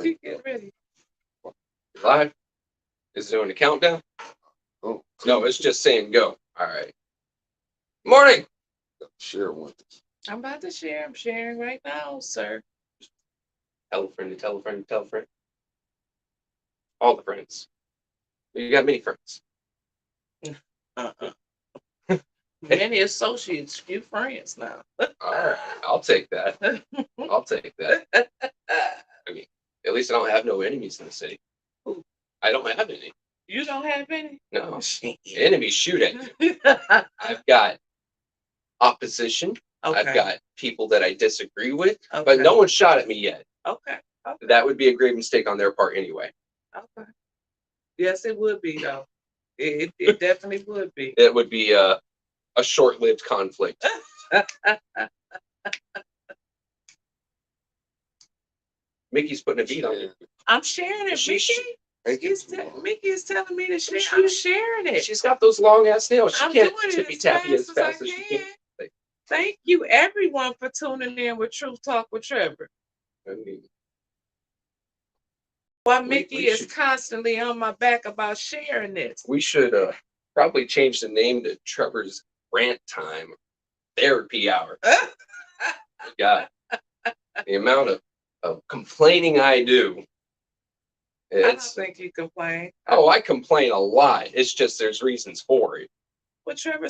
She get ready. Live? Is it doing a countdown? Oh, No, it's just saying go. All right. Morning. share one. I'm about to share. I'm sharing right now, sir. Tell a friend to tell a friend to tell a friend. All the friends. You got many friends. Uh-uh. Many associates, few friends now. All right. I'll take that. I'll take that. I mean, at least I don't have no enemies in the city. Ooh. I don't have any. You don't have any? No. Enemies shoot at you. I've got opposition. Okay. I've got people that I disagree with, Okay. but no one shot at me yet. Okay. Okay. That would be a grave mistake on their part anyway. Okay. Yes, it would be though. It definitely would be. It would be a short-lived conflict. Mickey's putting a beat on you. I'm sharing it, She- Mickey. Mickey is telling me to share. I'm sharing it. She's got those long ass nails. She I'm can't doing it tippy as tappy as fast fast as as I she can. can. Like, Thank you, everyone, for tuning in with Truth Talk with Trevor. I mean, While We- Mickey we is should- constantly on my back about sharing this. we should probably change the name to Trevor's Rant Time Therapy Hour. God, the amount of complaining I do. I don't It's think you complain. oh, I complain a lot. It's just there's reasons for it. Well, Trevor,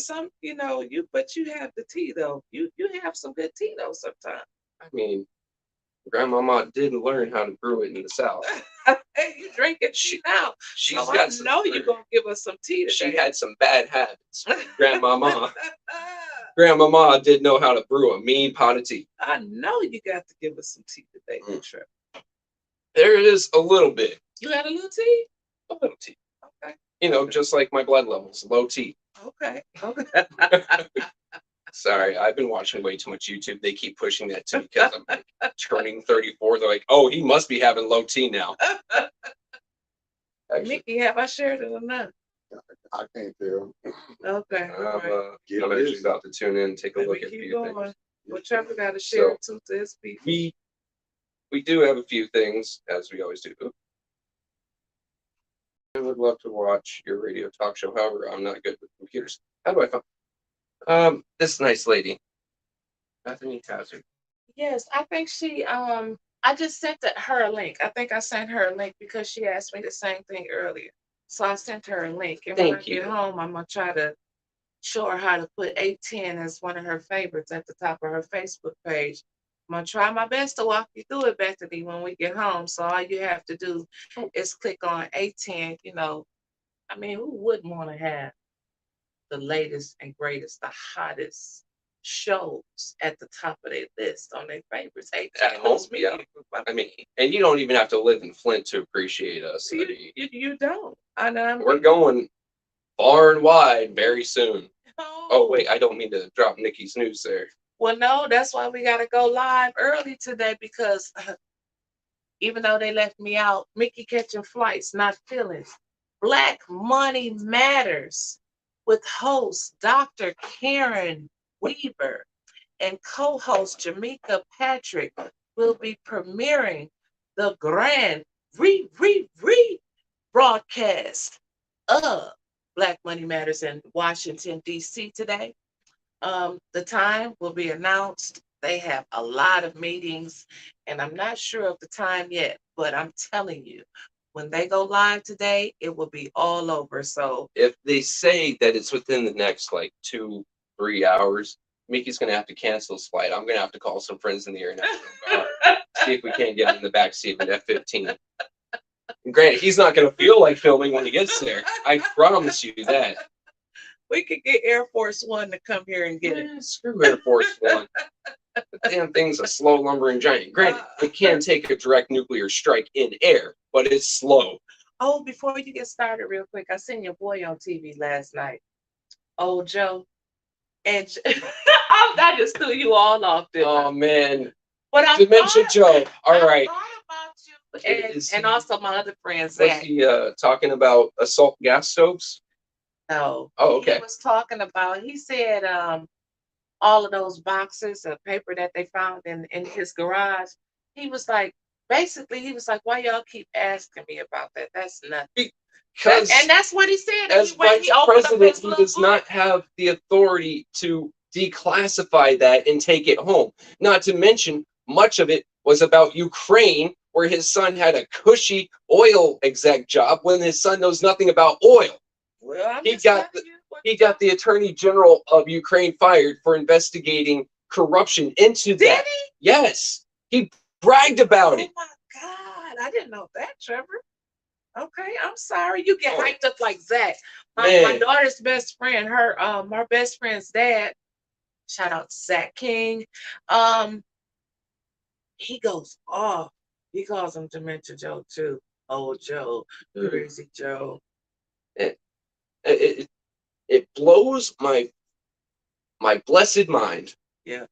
but you have the tea though. You have some good tea though sometimes. I mean, Grandmama didn't learn how to brew it in the South. Hey, you drinking tea now. She's So got I some. know you're gonna give us some tea today. She had some bad habits. Grandmama did know how to brew a mean pot of tea. I know you got to give us some tea today, Trevor. There it is, a little bit. You got a little tea? A little tea. Okay. You know, just like my blood levels, low T. Okay. Sorry, I've been watching way too much YouTube. They keep pushing that to me because I'm like turning 34. They're like, oh, he must be having low T now. Actually, Mickey, have I shared it or not? I can't tell. Okay. All right. I'm actually about to tune in and take a Let look me at a keep few going. things. Well, Trevor got to share So, it too to his people. We do have a few things, as we always do. I would love to watch your radio talk show. However, I'm not good with computers. How do I find this nice lady? Bethany Hazard. Yes, I think I just sent her a link. I think I sent her a link because she asked me the same thing earlier. So I sent her a link. And when I Thank you. get home, I'm going to try to show her how to put 810 as one of her favorites at the top of her Facebook page. I'm going to try my best to walk you through it, Bethany, when we get home. So all you have to do is click on 810. I mean, who wouldn't want to have the latest and greatest, the hottest shows at the top of their list on their favorites? At home, yeah. I mean, and you don't even have to live in Flint to appreciate us. You don't. I know. We're going far and wide very soon. Oh, wait, I don't mean to drop Nikki's news there. Well, no, that's why we got to go live early today because even though they left me out, Mickey catching flights, not feelings. Black Money Matters with host Dr. Karen Weaver and co-host Jamaica Patrick will be premiering the grand broadcast of Black Money Matters in Washington, D.C. today. The time will be announced. They have a lot of meetings, and I'm not sure of the time yet, but I'm telling you, when they go live today, it will be all over. So if they say that it's within the next like 2-3 hours, Mickey's gonna have to cancel his flight. I'm gonna have to call some friends in the Air National Guard, see if we can't get him in the back seat of an F-15. Granted, he's not gonna feel like filming when he gets there. I promise you that. We could get Air Force One to come here and get it. Screw Air Force One. The damn thing's a slow lumbering giant. Granted, it can take a direct nuclear strike in air, but it's slow. Oh, before you get started, real quick, I seen your boy on TV last night, old Joe, and I just threw you all off there. Oh man, but I Dementia Joe. All right. I thought about you, and also my other friends. Was he talking about assault gas stoves? No. Oh, okay. He was talking about. He said all of those boxes of paper that they found in his garage. He was like, Basically, he was like, "Why y'all keep asking me about that? That's nothing." Because And that's what he said. as He went, vice he opened up president, his he little does not book. have the authority to declassify that and take it home. Not to mention, much of it was about Ukraine, where his son had a cushy oil exec job when his son knows nothing about oil. Well, I'm He just got telling you what he got the attorney general of Ukraine fired for investigating corruption into Did that. he? Yes, he bragged about Oh it. my God. I didn't know that, Trevor. Okay, I'm sorry. You get Oh, hyped up like Zach. My man. daughter's best friend, her best friend's dad, shout out to Zach King. Um, he goes off. He calls him Dementia Joe too. Oh Joe, crazy Joe. It, it, it blows my blessed mind Yeah.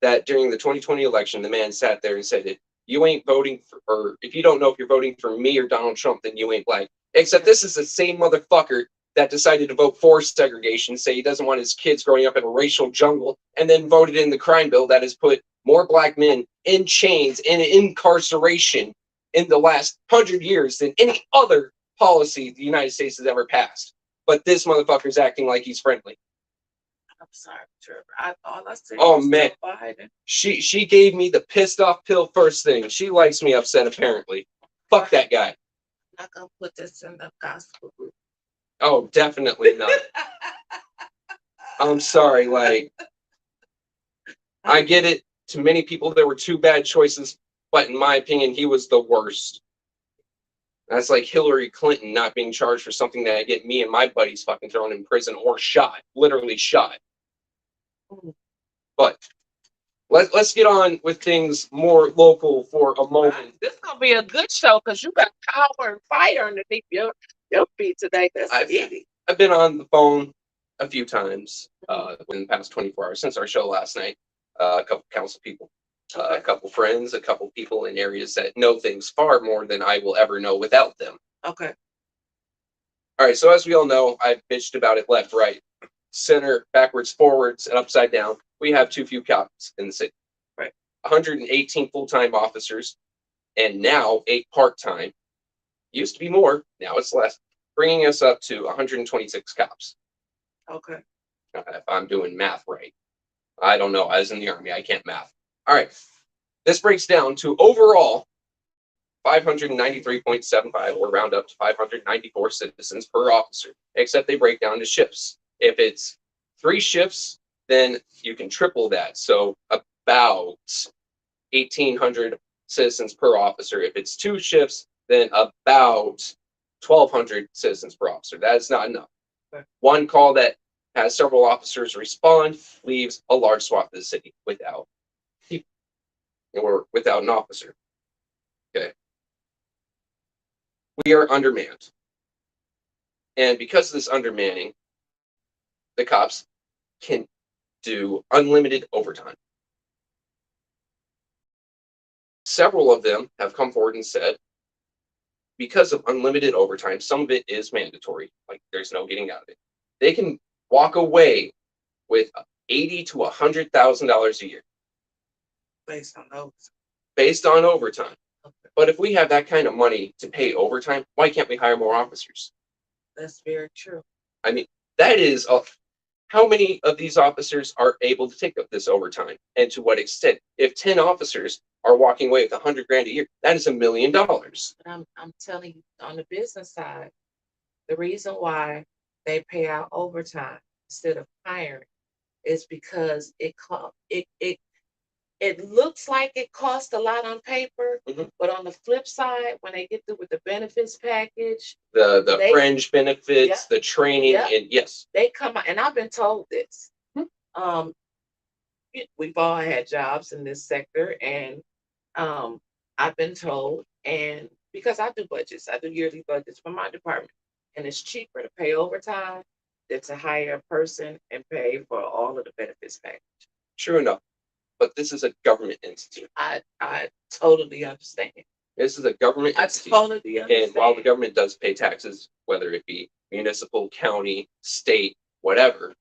that during the 2020 election, the man sat there and said, if you ain't voting for, or if you don't know if you're voting for me or Donald Trump, then you ain't black. Except this is the same motherfucker that decided to vote for segregation, say he doesn't want his kids growing up in a racial jungle, and then voted in the crime bill that has put more black men in chains and incarceration in the last 100 years than any other policy the United States has ever passed. But this motherfucker's acting like he's friendly. I'm sorry, Trevor. All I said Oh, was man. Joe Biden. She gave me the pissed off pill first thing. She likes me upset apparently. Fuck that guy. I'm not gonna put this in the gospel group. Oh, definitely not. I'm sorry. Like, I get it. To many people, there were two bad choices, but in my opinion, he was the worst. That's like Hillary Clinton not being charged for something that get me and my buddies fucking thrown in prison or shot, literally shot. But let's get on with things more local for a moment. This is gonna be a good show because you got power and fire underneath your feet today. That's easy. I've been on the phone a few times within the past 24 hours since our show last night. A couple council people, a couple friends, a couple people in areas that know things far more than I will ever know without them. Okay. All right, so as we all know, I've bitched about it left, right, center, backwards, forwards, and upside down. We have too few cops in the city. Right. 118 full-time officers, and now 8 part-time. Used to be more, now it's less, bringing us up to 126 cops. Okay. If I'm doing math right. I don't know. I was in the Army. I can't math. All right. This breaks down to overall 593.75, or round up to 594 citizens per officer, except they break down to shifts. If it's 3 shifts, then you can triple that. So about 1,800 citizens per officer. If it's 2 shifts, then about 1,200 citizens per officer. That is not enough. Okay. One call that has several officers respond leaves a large swath of the city without people, or without an officer. Okay. We are undermanned. And because of this undermanning, the cops can do unlimited overtime. Several of them have come forward and said, because of unlimited overtime, some of it is mandatory, like there's no getting out of it. They can walk away with $80,000 to $100,000 a year. Based on those. Based on overtime. Okay. But if we have that kind of money to pay overtime, why can't we hire more officers? That's very true. I mean, that is how many of these officers are able to take up this overtime, and to what extent? If 10 officers are walking away with $100,000 a year, that is $1 million. But I'm telling you, on the business side, the reason why they pay out overtime instead of hiring is because it looks like it costs a lot on paper, but on the flip side, when they get through with the benefits package, the fringe benefits, the training, and yes, they come out, and I've been told this. We've all had jobs in this sector, and I've been told, and because I do budgets, I do yearly budgets for my department, and it's cheaper to pay overtime than to hire a person and pay for all of the benefits package. True enough. But this is a government entity. I totally understand. This is a government entity. I totally understand. And while the government does pay taxes, whether it be municipal, county, state, whatever,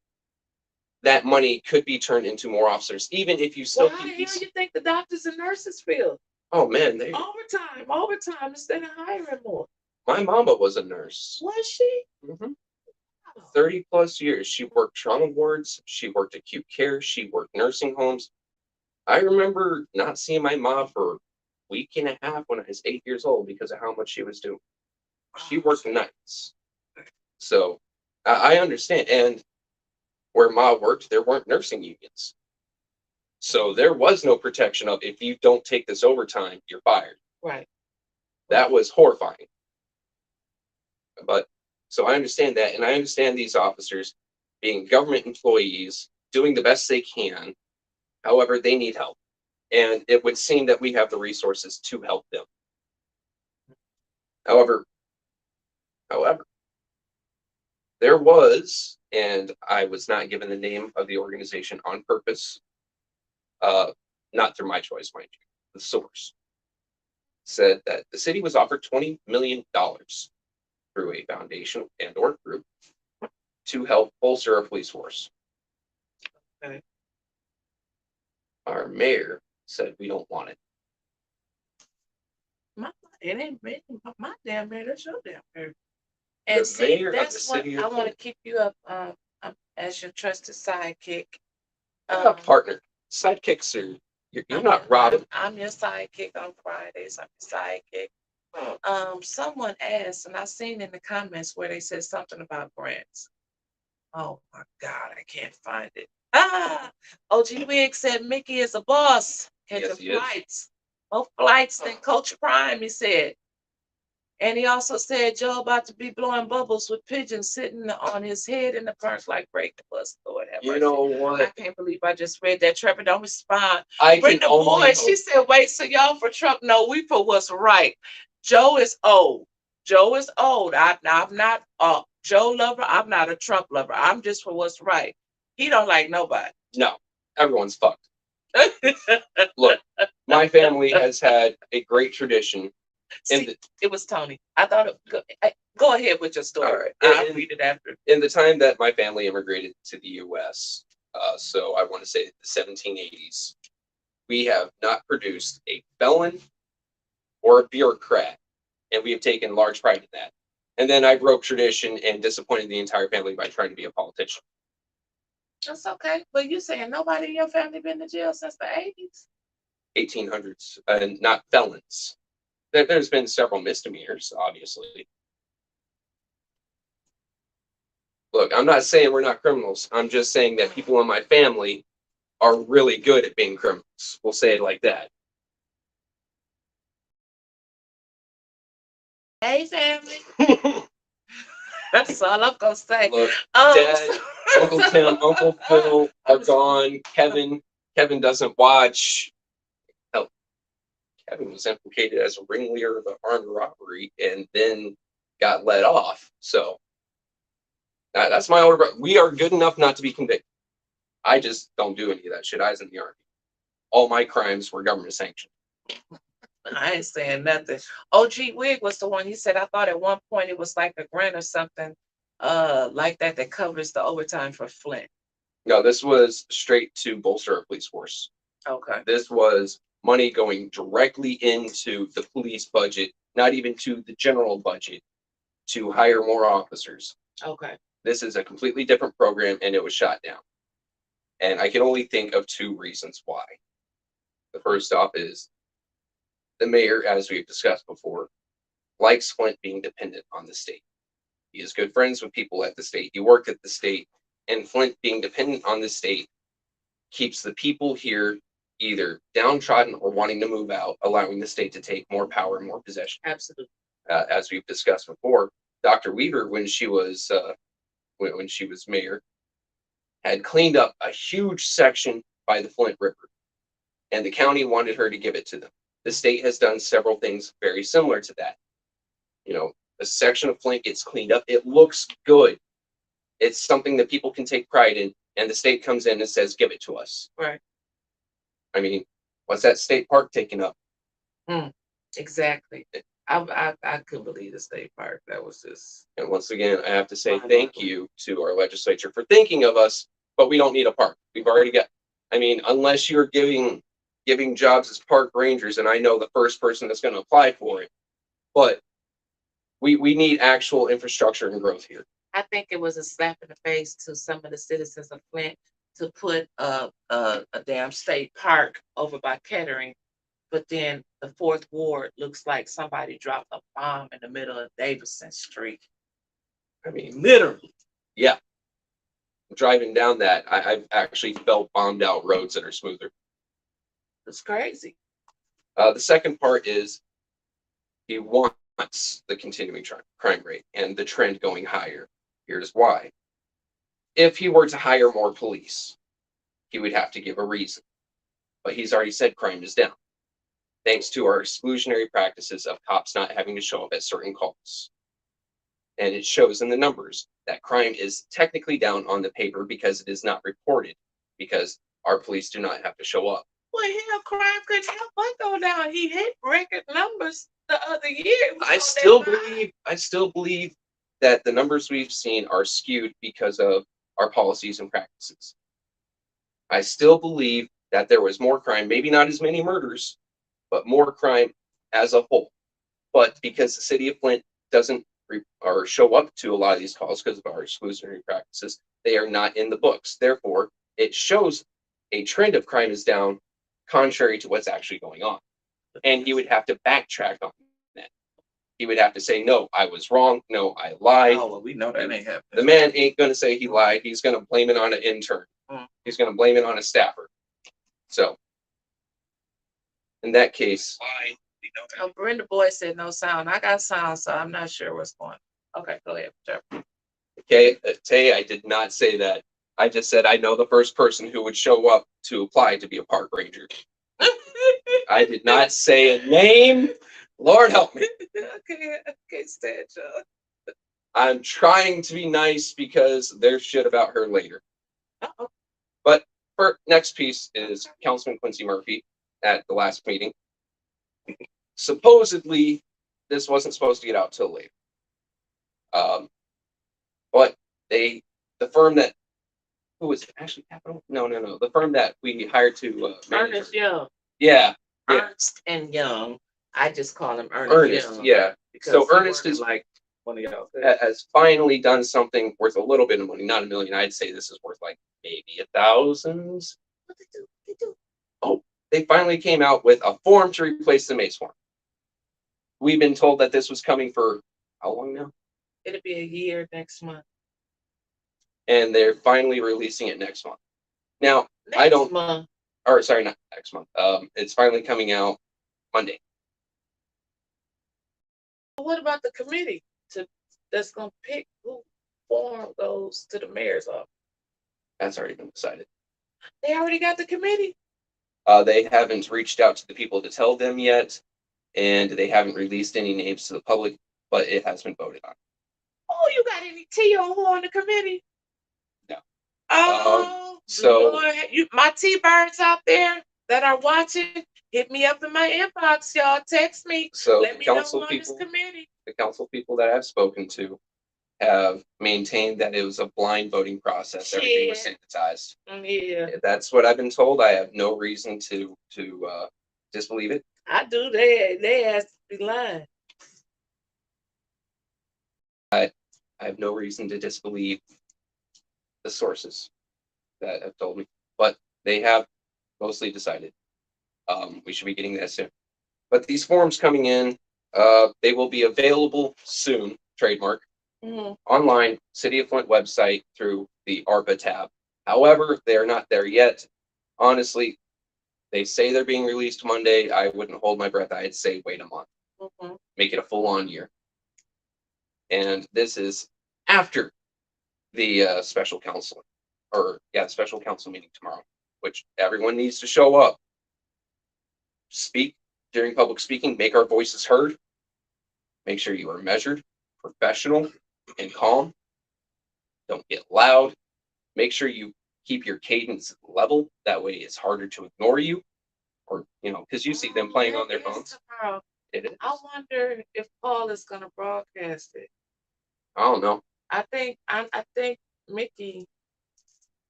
that money could be turned into more officers, even if you still How the keep hell these. you think the doctors and nurses feel? Oh man, Overtime instead of hiring more. my mama was a nurse. Was she? Mhm. 30 plus years. She worked trauma wards. She worked acute care. She worked nursing homes. I remember not seeing my mom for a week and a half when I was 8 years old because of how much she was doing. She worked nights. So I understand. And where Ma worked, there weren't nursing unions. So there was no protection of if you don't take this overtime, you're fired. Right. That was horrifying. But so I understand that. And I understand these officers being government employees, doing the best they can. However, they need help. And it would seem that we have the resources to help them. However, however, there was, and I was not given the name of the organization on purpose, not through my choice, mind you. The source said that the city was offered $20 million through a foundation and or group to help bolster our police force. Okay. Our mayor said we don't want it. It ain't my damn mayor. That's your damn mayor. The And see, mayor of the that's what city I of want to Flint. keep you up as your trusted sidekick. A partner. Sidekicks are you're not Robin. I'm your sidekick on Fridays. I'm your sidekick. Someone asked, and I seen in the comments where they said something about grants. Oh my God, I can't find it. OG Wig said Mickey is a boss. Catching Yes, he is. flights. More flights than Coach Prime, he said. And he also said Joe about to be blowing bubbles with pigeons sitting on his head in the park like break the bus. Lord have You mercy. know I what? can't believe I just read that. Trevor, don't respond. I Bring can the only boys. She hope. said, wait, so y'all for Trump? No, we for what's right. Joe is old. Joe is old. I'm not a Joe lover. I'm not a Trump lover. I'm just for what's right. He don't like nobody. No, everyone's fucked. Look, my family has had a great tradition. See, it was Tony. I thought go ahead with your story. All right. I'll read it after. In the time that my family immigrated to the U.S., so I want to say the 1780s, we have not produced a felon or a bureaucrat, and we have taken large pride in that. And then I broke tradition and disappointed the entire family by trying to be a politician. That's okay. But you saying nobody in your family been to jail since the 80s? 1800s, and not felons. There's been several misdemeanors, obviously. Look, I'm not saying we're not criminals. I'm just saying that people in my family are really good at being criminals. We'll say it like that. Hey, family. That's all I'm gonna say. Look, Dad, Uncle Tim, Uncle Phil are gone. Kevin doesn't watch. Hell, Kevin was implicated as a ringleader of an armed robbery and then got let off. So that's my older brother. We are good enough not to be convicted. I just don't do any of that shit. I was in the army. All my crimes were government sanctioned. I ain't saying nothing. OG Wig was the one. He said I thought at one point it was like a grant or something, like that covers the overtime for Flint. No, this was straight to bolster our police force. Okay. This was money going directly into the police budget, not even to the general budget, to hire more officers. Okay. This is a completely different program, and it was shot down. And I can only think of two reasons why. The first off is the mayor, as we've discussed before, likes Flint being dependent on the state. He is good friends with people at the state. He worked at the state, and Flint being dependent on the state keeps the people here either downtrodden or wanting to move out, allowing the state to take more power and more possession. Absolutely. As we've discussed before, Dr. Weaver, when she was mayor, had cleaned up a huge section by the Flint River, and the county wanted her to give it to them. The state has done several things very similar to that. You know, a section of Flint gets cleaned up. It looks good. It's something that people can take pride in, and the state comes in and says, give it to us. Right. I mean, what's that state park taking up? Exactly. I couldn't believe the state park. That was just. And once again, I have to say thank you to our legislature for thinking of us, but we don't need a park. We've already got, I mean, unless you're giving giving jobs as park rangers, and I know the first person that's going to apply for it. But we need actual infrastructure and growth here. I think it was a slap in the face to some of the citizens of Flint to put a damn state park over by Kettering, but then the fourth ward looks like somebody dropped a bomb in the middle of Davidson Street. I mean, Literally. yeah. Driving down that, I've actually felt bombed out roads that are smoother. It's crazy. The second part is he wants the continuing crime rate and the trend going higher. Here's why. If he were to hire more police, he would have to give a reason. But he's already said crime is down, thanks to our exclusionary practices of cops not having to show up at certain calls. And it shows in the numbers that crime is technically down on the paper because it is not reported, because our police do not have to show up. Well, hell, crime couldn't help but go down. He hit record numbers the other year. I still believe that the numbers we've seen are skewed because of our policies and practices. I still believe that there was more crime, maybe not as many murders, but more crime as a whole. But because the city of Flint doesn't or show up to a lot of these calls because of our exclusionary practices, they are not in the books. Therefore, it shows a trend of crime is down, contrary to what's actually going on. And he would have to backtrack on that. He would have to say, no, I was wrong. No, I lied. Oh, well, we know that ain't happening. The man ain't going to say he lied. He's going to blame it on an intern. He's going to blame it on a staffer. So, in that case, Oh, Brenda Boy said no sound. I got sound, so I'm not sure what's going on. Okay, go ahead, Trevor. okay, Tay, I did not say that. I just said I know the first person who would show up to apply to be a park ranger. I did not say a name. Lord help me. Okay, stand, John. I'm trying to be nice because there's shit about her later. Uh-oh. But for next piece is Councilman Quincy Murphy at the last meeting. Supposedly, this wasn't supposed to get out till later. But the firm that, who was it? Ashley Capital? No. The firm that we hired to manage. Ernest Young. Yeah. Ernst and Young. I just call him Ernest Young. Yeah. So Ernest is like one of y'all. has finally done something worth a little bit of money, not $1 million. I'd say this is worth like maybe $1,000. What they do? Oh, they finally came out with a form to replace the mace form. We've been told that this was coming for how long now? It'll be a year next month. And they're finally releasing it next month. Not next month. It's finally coming out Monday. What about the committee that's gonna pick who form goes to the mayor's office? That's already been decided. They already got the committee. They haven't reached out to the people to tell them yet, and they haven't released any names to the public, but it has been voted on. Oh, you got any tea on who on the committee? No. Oh, so Lord, my T-birds out there that are watching, hit me up in my inbox, y'all. Text me. So Let me know who on this committee. The council people that I've spoken to have maintained that it was a blind voting process. Everything was sanitized. Yeah. That's what I've been told. I have no reason to disbelieve it. I do. They has to be lying. I have no reason to disbelieve the sources that have told me, but they have mostly decided. We should be getting that soon. But these forms coming in, they will be available soon, trademark, online, City of Flint website through the ARPA tab. However, they are not there yet. Honestly, they say they're being released Monday. I wouldn't hold my breath. I'd say wait a month. Make it a full-on year. And this is after the special council, special council meeting tomorrow, which everyone needs to show up. Speak during public speaking, make our voices heard. Make sure you are measured, professional, and calm. Don't get loud. Make sure you keep your cadence level. That way it's harder to ignore you. Or, because you see them playing on their phones. Tomorrow. It is. I wonder if Paul is going to broadcast it. I don't know. I think Mickey.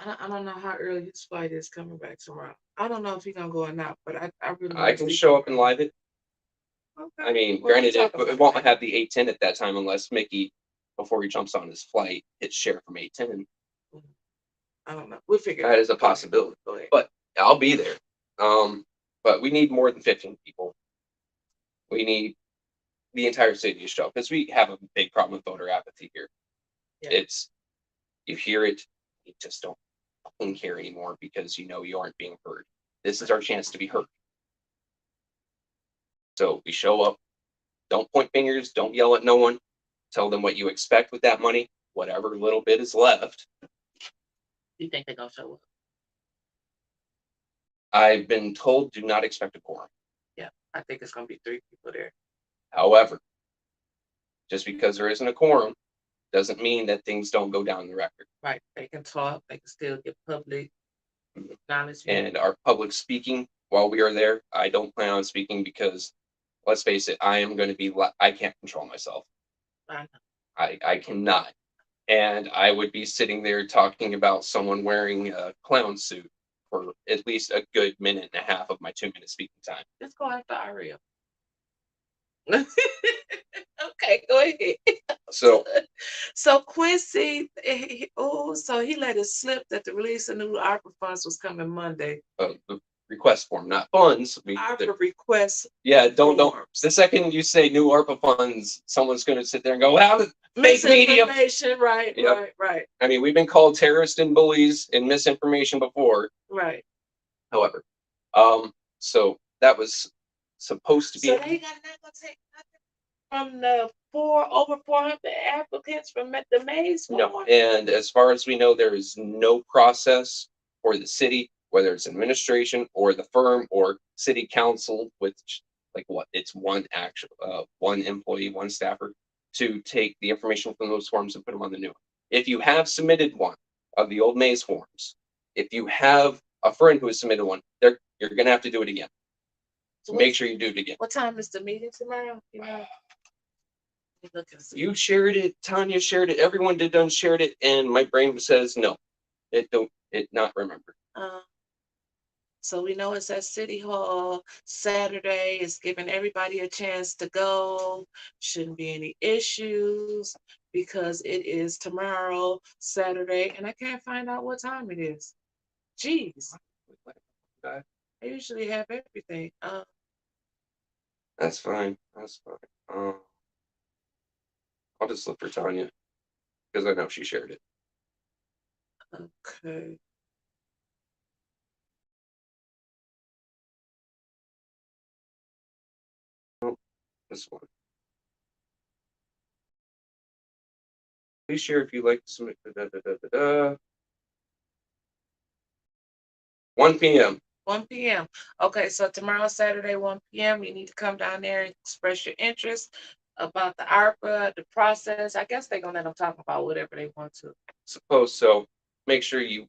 I don't know how early his flight is coming back tomorrow. I don't know if he's gonna go or not, but I really I want to can see show up and tomorrow. live it. Okay. I mean, Well, we'll granted, talk it about won't that. have the 810 at that time unless Mickey, before he jumps on his flight, hits share from 810. I don't know. We'll figure it That out. is a possibility. Go ahead. But I'll be there. But we need more than 15 people. We need the entire city to show up because we have a big problem with voter apathy here. Yeah. It's you hear it, you just don't fucking care anymore because you know you aren't being heard. This is our chance to be heard. So we show up. Don't point fingers. Don't yell at no one. Tell them what you expect with that money, whatever little bit is left. You think they're gonna show up? I've been told do not expect a quorum. Yeah, I think it's gonna be 3 people there. However, just because there isn't a quorum doesn't mean that things don't go down the record. Right. They can talk. They can still get public Mhm. acknowledgement. And our public speaking while we are there, I don't plan on speaking because, let's face it, I am going to be, I can't control myself. I know. I cannot. And I would be sitting there talking about someone wearing a clown suit for at least a good minute and a half of my 2-minute speaking time. Let's go after Ariel. Okay, go ahead. So So Quincy, so he let it slip that the release of new ARPA funds was coming Monday. the request form, not funds. ARPA requests Yeah, don't. forms. The second you say new ARPA funds, someone's going to sit there and go, "How did fake media?" Misinformation, right, Yep. right, I mean, we've been called terrorists and bullies and misinformation before. right. However, so that was supposed to be. So they got not gonna take nothing from the over 400 applicants from the Maze No, form? and as far as we know, there is no process for the city, whether it's administration or the firm or city council, which like what it's one employee, one staffer, to take the information from those forms and put them on the new one. If you have submitted one of the old maze forms, if you have a friend who has submitted one, you're gonna have to do it again. So Make sure you do it again. what time is the meeting tomorrow? You know, let me look and see. You shared it, Tanya shared it, everyone did done shared it, and my brain says no. It not remember. So we know it's at City Hall Saturday. It's giving everybody a chance to go. Shouldn't be any issues because it is tomorrow, Saturday, and I can't find out what time it is. Jeez, I usually have everything. That's fine. That's fine. I'll just look for Tanya because I know she shared it. Okay. This one. Please share if you like to submit. 1 p.m. 1 p.m. Okay, so tomorrow, Saturday, 1 p.m., you need to come down there and express your interest about the ARPA, the process. I guess they're going to let them talk about whatever they want to. Suppose so. Make sure you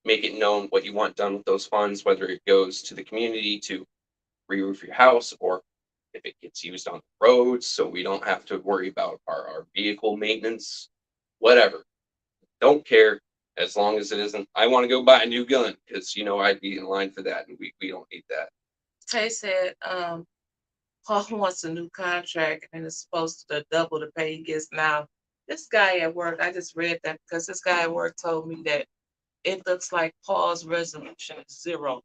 make it known what you want done with those funds, whether it goes to the community to re-roof your house or if it gets used on the roads so we don't have to worry about our vehicle maintenance, whatever. Don't care as long as it isn't, I want to go buy a new gun because, I'd be in line for that and we don't need that. Tay said Paul wants a new contract and it's supposed to double the pay he gets now. This guy at work, I just read that because this guy at work told me that it looks like Paul's resolution is 0.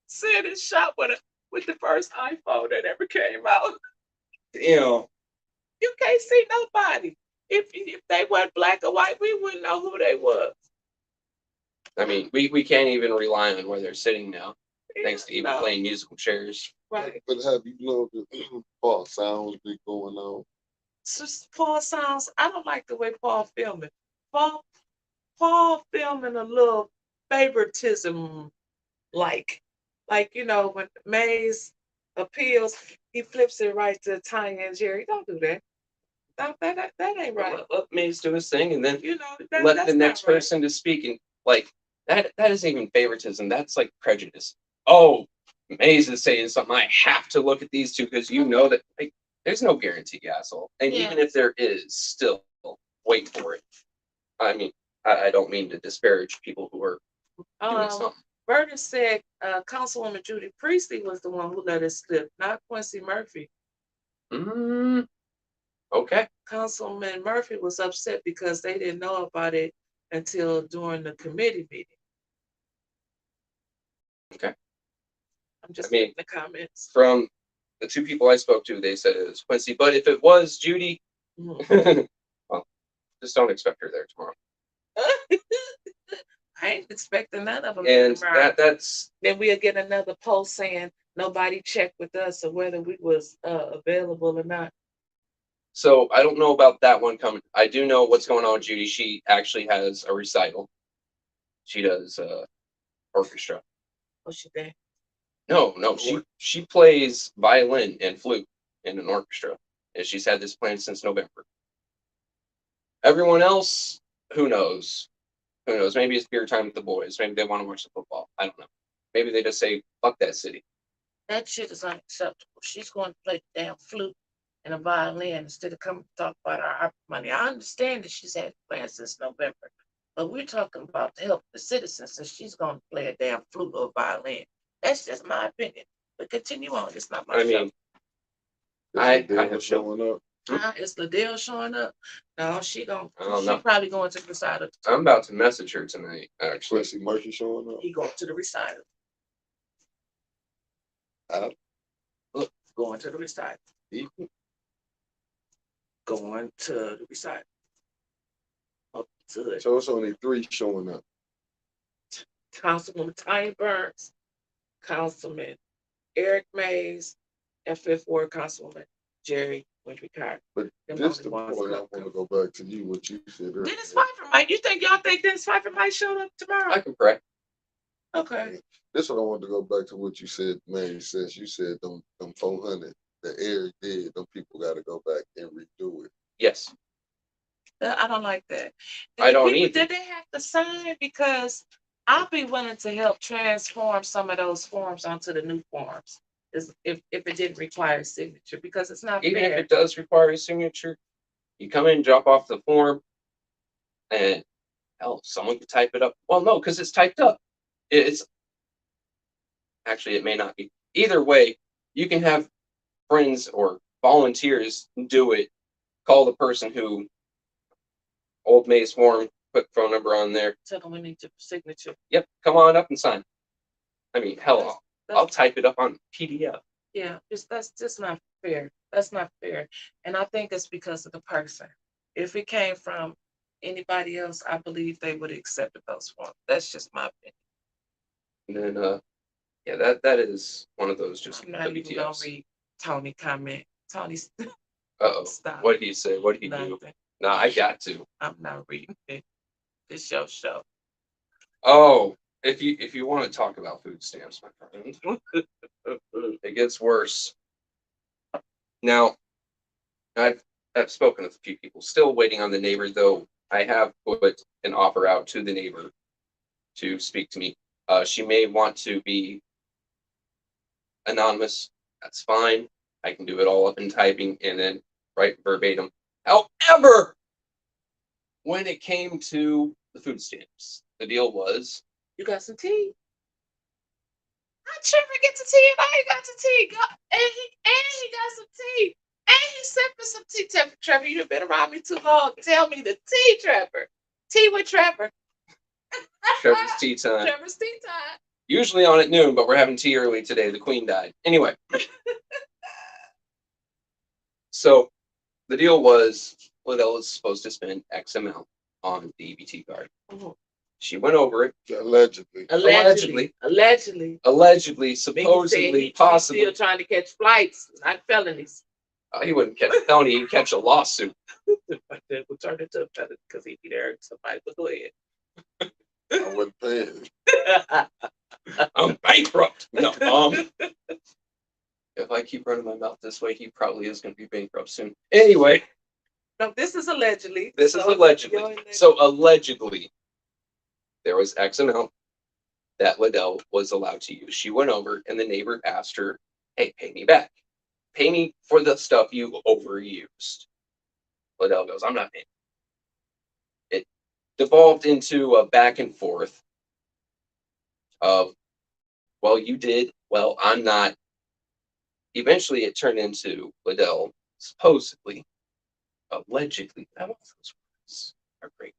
Said it shot with the first iPhone that ever came out. Damn. You can't see nobody. If they weren't black or white, we wouldn't know who they was. I mean, we can't even rely on where they're sitting now, thanks to even No. playing musical chairs. Right. But have you loved the Paul sounds be going on? Paul sounds, I don't like the way Paul filming. Paul filming a little favoritism like when Maze appeals, he flips it right to Tanya and Jerry. Don't do that. That ain't right. Let Maze do his thing and then Let let the next person to speak. And like that isn't even favoritism. That's like prejudice. Oh, Maze is saying something. I have to look at these two because that there's no guarantee, asshole. And even if there is, still wait for it. I mean, I don't mean to disparage people who are doing something. Vernon said Councilwoman Judy Priestley was the one who let it slip, not Quincy Murphy. Okay. Councilman Murphy was upset because they didn't know about it until during the committee meeting. Okay. I'm just mean, making the comments. From the two people I spoke to, they said it was Quincy. But if it was Judy, well, just don't expect her there tomorrow. I ain't expecting none of them. And tomorrow. that's Then we'll get another post saying nobody checked with us or whether we was available or not. so I don't know about that one coming. I do know what's going on with Judy. She actually has a recital. She does orchestra. What she think? No, she plays violin and flute in an orchestra, and she's had this plan since November. Everyone else, who knows? Who knows? Maybe it's beer time with the boys. Maybe they want to watch the football. I don't know. Maybe they just say, "Fuck that city." That shit is unacceptable. She's going to play the damn flute and a violin instead of coming to talk about our money. I understand that she's had plans since November, but we're talking about to help the citizens, and she's going to play a damn flute or violin. That's just my opinion. But continue on. It's not my I show. mean, I have showing up. Is Liddell showing up? No, she I don't know. probably going to the recital. I'm about to message her tonight. Actually, Quincy Murphy showing up. He going to the recital. Going to the recital. Going to the recital. Up to it. So it's only 3 showing up. Councilwoman Tiny Burns, Councilman Eric Mays, and Fifth Ward Councilwoman Jerry Wintry Carter. But Them this only the ones point I that want to go back to you, what you said earlier. Dennis Pfeiffer might. You think y'all think Dennis Pfeiffer might show up tomorrow? I can pray. Okay. This one I want to go back to what you said, Mary says. You said them 400 that Eric did, them people got to go back and redo it. Yes. I don't like that. I don't either. Did they have to sign? Because I'll be willing to help transform some of those forms onto the new forms. If it didn't require a signature, because it's not Even fair. if it does require a signature, you come in, drop off the form, and hell, someone could type it up. Well, no, because it's typed up. It's actually, it may not be. Either way, you can have friends or volunteers do it. Call the person who Old May's form, put phone number on there. Tell them we need your signature. Yep, come on up and sign. I mean, hell, I'll That's- type it up on PDF. Yeah, that's just not fair. That's not fair. And I think it's because of the person. If it came from anybody else, I believe they would have accepted those forms. That's just my opinion. And then, yeah, that is one of those just I'm not even gonna WTFs. read Tony comment. Tony's Uh-oh. stop. What did he say? What did he do? Nothing. No, I got to. I'm not reading it. It's your show. Oh, if you want to talk about food stamps, my friend, it gets worse. Now, I've spoken with a few people. Still waiting on the neighbor, though. I have put an offer out to the neighbor to speak to me. She may want to be anonymous. That's fine. I can do it all up in typing and then write verbatim. However, when it came to the food stamps, the deal was You got some tea? How Trevor get the tea and I ain't got the tea? And he got some tea. And he sent me some tea. Trevor, you've been around me too long. Tell me the tea, Trevor. Tea with Trevor. Trevor's tea time. Trevor's tea time. Usually on at noon, but we're having tea early today. The queen died. Anyway. So the deal was Liddell was supposed to spend X amount on the EBT card. Mhm. She went over it. Allegedly. Allegedly, He supposedly, still possibly. trying to catch flights, not felonies. He wouldn't catch a felony, he'd catch a lawsuit. But then we'll turn it to a felony because he'd be there and somebody would go ahead. I wasn't paying. I'm bankrupt. No, if I keep running my mouth this way, he probably is going to be bankrupt soon. Anyway, No, this is allegedly. this is allegedly. So allegedly, there was X amount that Liddell was allowed to use. She went over and the neighbor asked her, "Hey, pay me back. Pay me for the stuff you overused." Liddell goes, "I'm not paying." It devolved into a back and forth of, well, you did, well, I'm not. Eventually, it turned into Liddell supposedly, allegedly, I don't know if those words are great,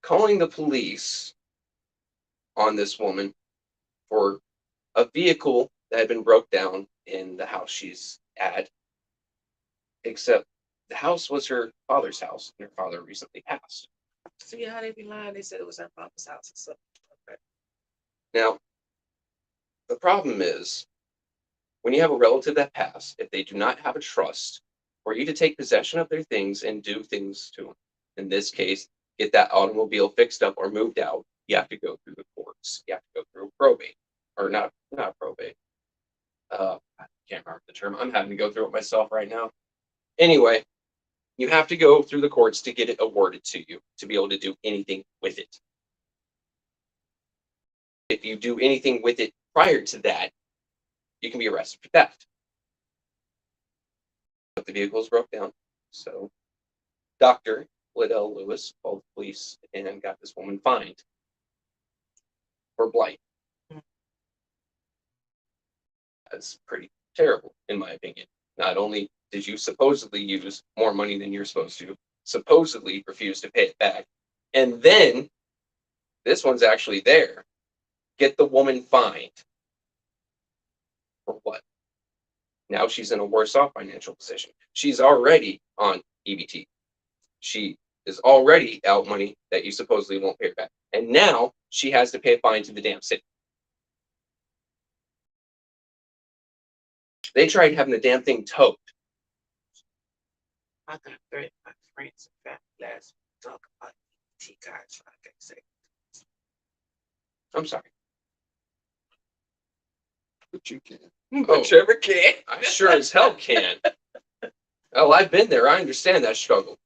calling the police on this woman for a vehicle that had been broke down in the house she's at, except the house was her father's house, and her father recently passed. See how they be lying? They said it was her mama's house or something. Okay. Now, the problem is when you have a relative that passed, if they do not have a trust for you to take possession of their things and do things to them, in this case, get that automobile fixed up or moved out, you have to go through the courts. You have to go through probate, or not probate. I can't remember the term. I'm having to go through it myself right now. Anyway, you have to go through the courts to get it awarded to you to be able to do anything with it. If you do anything with it prior to that, you can be arrested for theft. But the vehicles broke down, so Dr. Liddell Lewis called the police and got this woman fined for blight. That's pretty terrible, in my opinion. Not only did you supposedly use more money than you're supposed to, supposedly refuse to pay it back, and then this one's actually there. Get the woman fined. For what? Now she's in a worse off financial position. She's already on EBT. She is already out money that you supposedly won't pay her back. And now she has to pay a fine to the damn city. They tried having the damn thing towed. I got threatened by friends and family last week talking about ET cards. So I can say, I'm sorry. But you can. Oh, Trevor can. I sure as hell can. Oh, I've been there. I understand that struggle.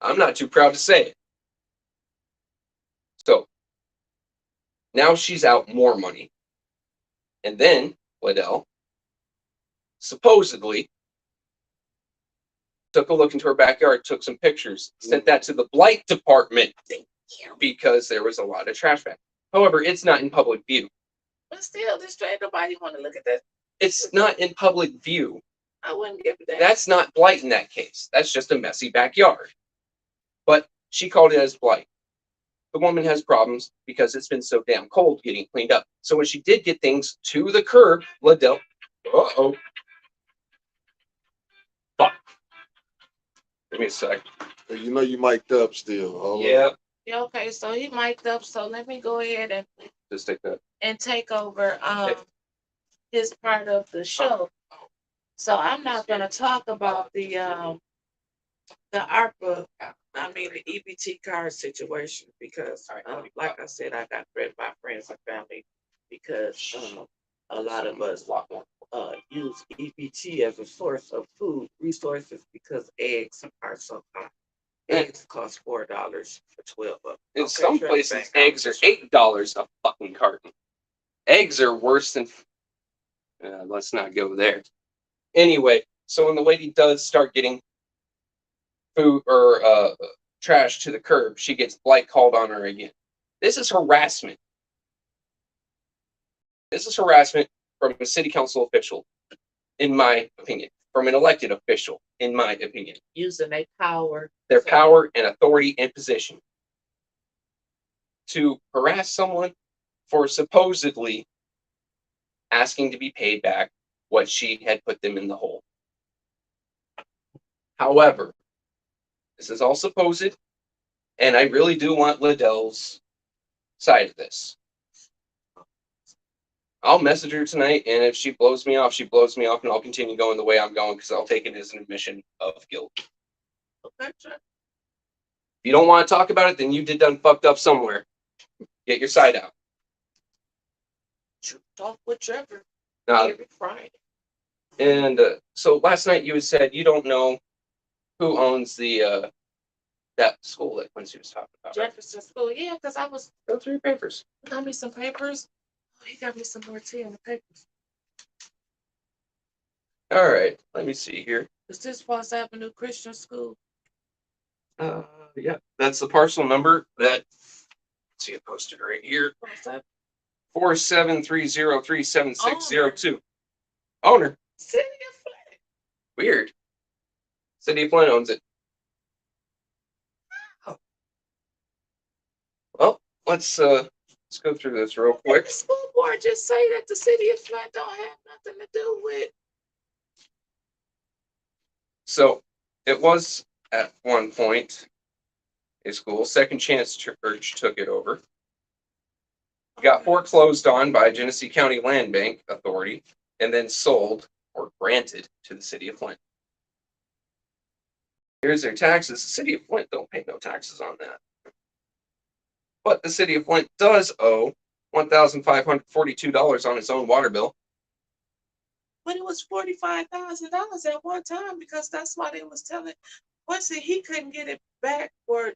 I'm not too proud to say it. So now she's out more money. And then Liddell supposedly took a look into her backyard, took some pictures, sent that to the blight department because there was a lot of trash back. However, it's not in public view. But still, this straight nobody want to look at that. It's not in public view. I wouldn't give it that. That's not blight in that case. That's just a messy backyard. But she called it as blight. The woman has problems because it's been so damn cold getting cleaned up. So when she did get things to the curb, Liddell, fuck. Give me a sec. You know you mic'd up still. Hold on. Yeah. Yeah, okay, so he mic'd up. So let me go ahead Just take that. and take over Okay. his part of the show. So I'm not gonna talk about the ARPA, I mean the EBT card situation because like I said, I got threatened by friends and family because a lot of us use EBT as a source of food resources because eggs are so high. Eggs cost $4 for 12 of them. In Okay, some Trevor, places, back eggs are $8 a fucking carton. Eggs are worse than. Let's not go there. Anyway, so when the lady does start getting food or trash to the curb, she gets blight called on her again. This is harassment. This is harassment from a city council official, in my opinion, from an elected official, in my opinion. using Their power and authority and position to harass someone for supposedly asking to be paid back what she had put them in the hole. However, this is all supposed, and I really do want Liddell's side of this. I'll message her tonight, and if she blows me off, she blows me off, and I'll continue going the way I'm going because I'll take it as an admission of guilt. Okay, Trevor. If you don't want to talk about it, then you did done fucked up somewhere. Get your side out. Talk with Trevor Now, every Friday. and so last night you had said you don't know who owns the that school that Quincy was talking about. Right? Jefferson School, yeah, because I was Go through your papers. got me some papers. Oh, he got me some more tea in the papers. All right, let me see here. Is this Falls Avenue Christian School? Yeah, that's the parcel number that, let's see it posted right here, What's that? 4730376602. Owner, City of Flint. weird. City of Flint owns it. Well, let's go through this real Did quick. the school board just say that the city of Flint don't have nothing to do with? So it was at one point a school. Second Chance Church took it over. Got foreclosed on by Genesee County Land Bank Authority and then sold or granted to the city of Flint. Here's their taxes. The city of Flint don't pay no taxes on that. But the city of Flint does owe $1,542 on its own water bill. But it was $45,000 at one time because that's why they was telling once he couldn't get it back or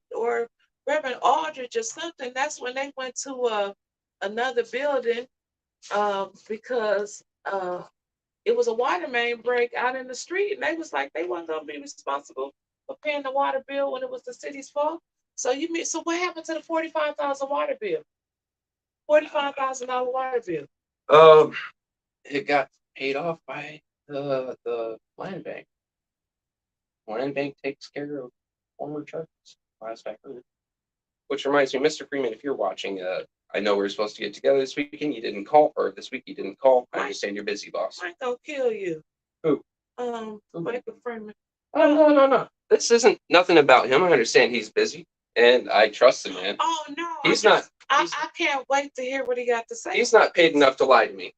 Reverend Aldridge or something. That's when they went to another building because it was a water main break out in the street, and they was like they wasn't gonna be responsible for paying the water bill when it was the city's fault. So what happened to the 45,000 water bill? $45,000 water bill. It got paid off by the land bank. Land bank takes care of former charges. Last I heard. Which reminds me, Mr. Freeman, if you're watching, I know we were supposed to get together this weekend. You didn't call, or this week you didn't call. I understand you're busy, boss. Mike gonna kill you. Who? Michael Freeman. Oh no. This isn't nothing about him. I understand he's busy, and I trust the man. Oh no, He's not. I can't wait to hear what he got to say. He's not paid enough to lie to me.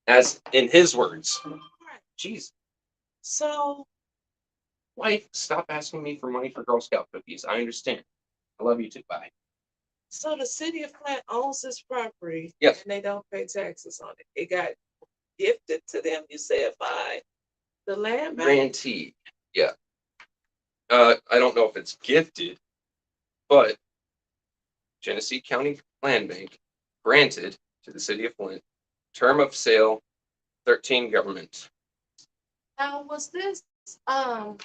As in his words. Right. Jeez. So, Wife, stop asking me for money for Girl Scout cookies. I understand. I love you too. Bye. so the city of Flint owns this property, Yes. and they don't pay taxes on it. It got gifted to them. You said by the land bank. Grantee. Yeah. I don't know if it's gifted, but Genesee County Land Bank granted to the city of Flint. Term of sale, 13 government. Now was this now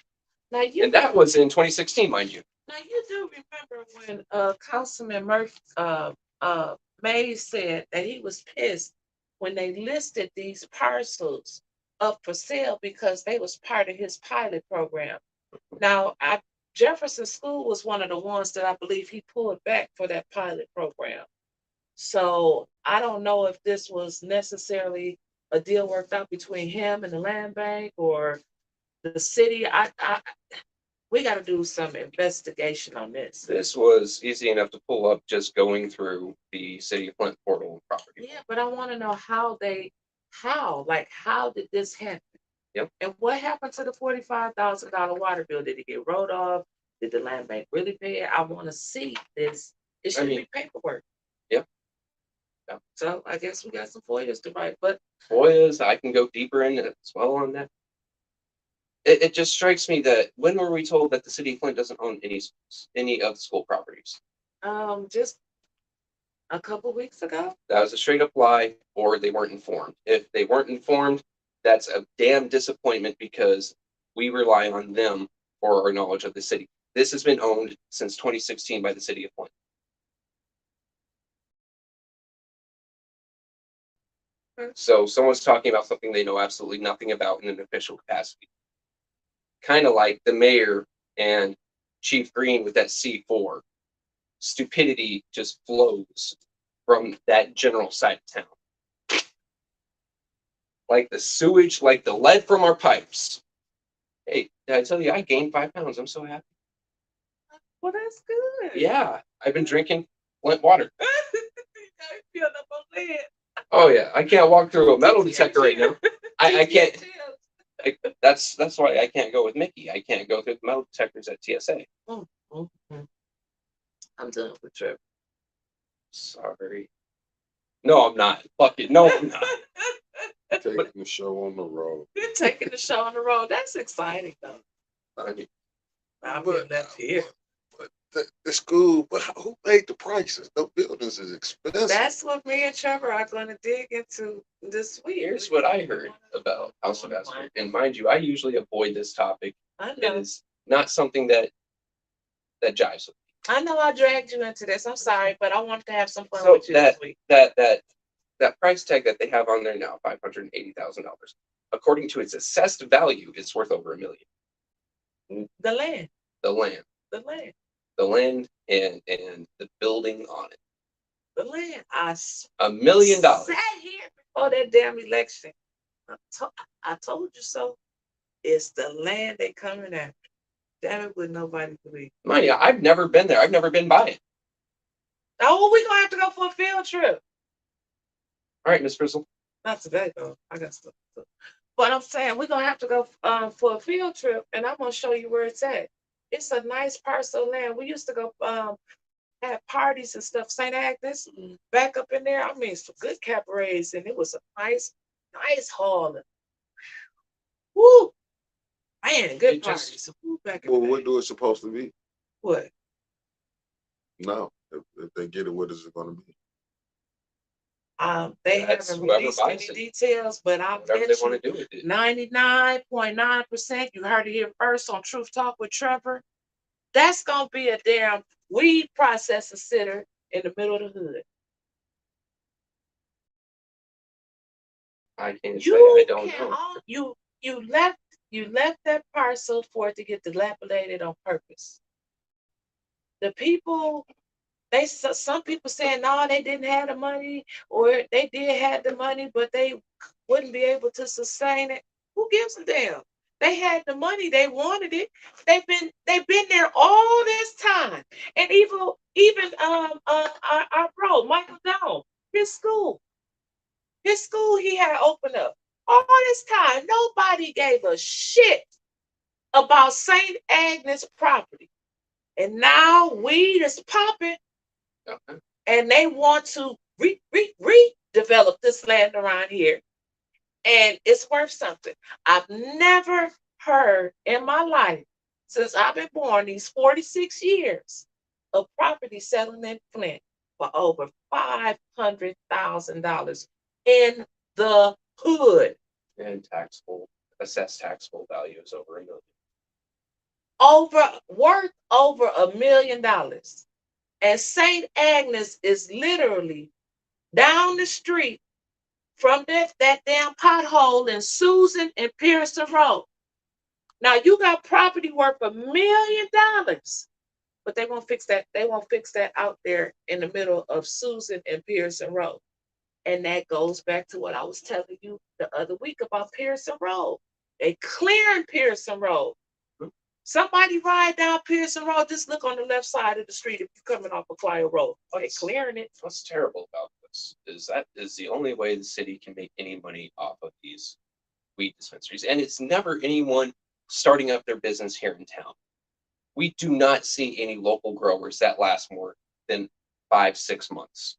you And that was in 2016, mind you. now you do remember when Councilman Murphy Mays said that he was pissed when they listed these parcels up for sale because they was part of his pilot program. Now, Jefferson School was one of the ones that I believe he pulled back for that pilot program. So I don't know if this was necessarily a deal worked out between him and the land bank or the city. We got to do some investigation on this. This was easy enough to pull up just going through the city of Flint portal property. Yeah, but I want to know how did this happen? Yep. And what happened to the $45,000 water bill? Did it get wrote off? Did the land bank really pay it? I want to see this. It should be paperwork. Yep. So I guess we got some FOIAs to write, but FOIAs, I can go deeper in it as well on that. It just strikes me that when were we told that the city of Flint doesn't own any of the school properties? just a couple weeks ago. That was a straight up lie, or they weren't informed. If they weren't informed, that's a damn disappointment because we rely on them for our knowledge of the city. This has been owned since 2016 by the city of Flint. So someone's talking about something they know absolutely nothing about in an official capacity. Kind of like the mayor and Chief Green with that C4. Stupidity just flows from that general side of town. Like the sewage, like the lead from our pipes. Hey, did I tell you I gained 5 pounds? I'm so happy. Well, that's good. Yeah, I've been drinking Flint water. I feel up on lead. Oh yeah, I can't walk through a metal detector right now. I can't. That's why I can't go with Mickey. I can't go through the metal detectors at TSA. I'm done with Trevor. Sorry. No, I'm not. Fuck it. No, I'm not. Taking the show on the road. You're taking the show on the road. That's exciting, though. I mean, I'm but- left here. but the school, but who paid the prices? Those buildings is expensive. That's what me and Trevor are going to dig into this week. Here's what I heard about House of Asper. And mind you, I usually avoid this topic. I It know. is not something that that jives with I know I dragged you into this. I'm sorry, but I wanted to have some fun So with you this week. that price tag that they have on there now, $580,000, according to its assessed value, it's worth over $1 million. The land, The land, the land, the land, and the building on it, the land. I $1 million. sat here before that damn election. I told you so. It's the land they coming after. Damn it, would nobody believe. Mind you, I've never been there. I've never been by it. Oh, we gonna have to go for a field trip. All right, Miss Crystal. Not today though. I got stuff to do. But I'm saying we're gonna have to go for a field trip, and I'm gonna show you where it's at. It's a nice parcel of land. We used to go have parties and stuff. St. Agnes, back up in there. I mean, some good cabarets, and it was a nice hall. Woo, man, good It just- parties. Woo, back in Well, the what day. do it supposed to be? What? No, if they get it, what is it going to be? They That's haven't whoever released buys any it. details, but I Whatever bet they you want to do with it. 99.9%, you heard it here first on Truth Talk with Trevor. That's gonna be a damn weed processor sitter in the middle of the hood. I can't say. You I don't can know. all you left that parcel for it to get dilapidated on purpose. The people some people saying no, they didn't have the money, or they did have the money, but they wouldn't be able to sustain it. Who gives a damn? They had the money, they wanted it. They've been there all this time, and even our bro Michael Down, his school, he had opened up all this time. Nobody gave a shit about St. Agnes property, and now weed is popping. Okay. And they want to redevelop this land around here, and it's worth something. I've never heard in my life, since I've been born, these 46 years, of property selling in Flint for over $500,000 in the hood. And assessed taxable value is over $1 million. Worth over $1 million. And St. Agnes is literally down the street from that damn pothole in Susan and Pearson Road. Now you got property worth $1 million, but they won't fix that. They won't fix that out there in the middle of Susan and Pearson Road. And that goes back to what I was telling you the other week about Pearson Road. They clearing Pearson Road. Somebody ride down Pearson Road, just look on the left side of the street if you're coming off Acquire Road. They're clearing it. What's terrible about this is that is the only way the city can make any money off of these weed dispensaries. And it's never anyone starting up their business here in town. We do not see any local growers that last more than 5-6 months.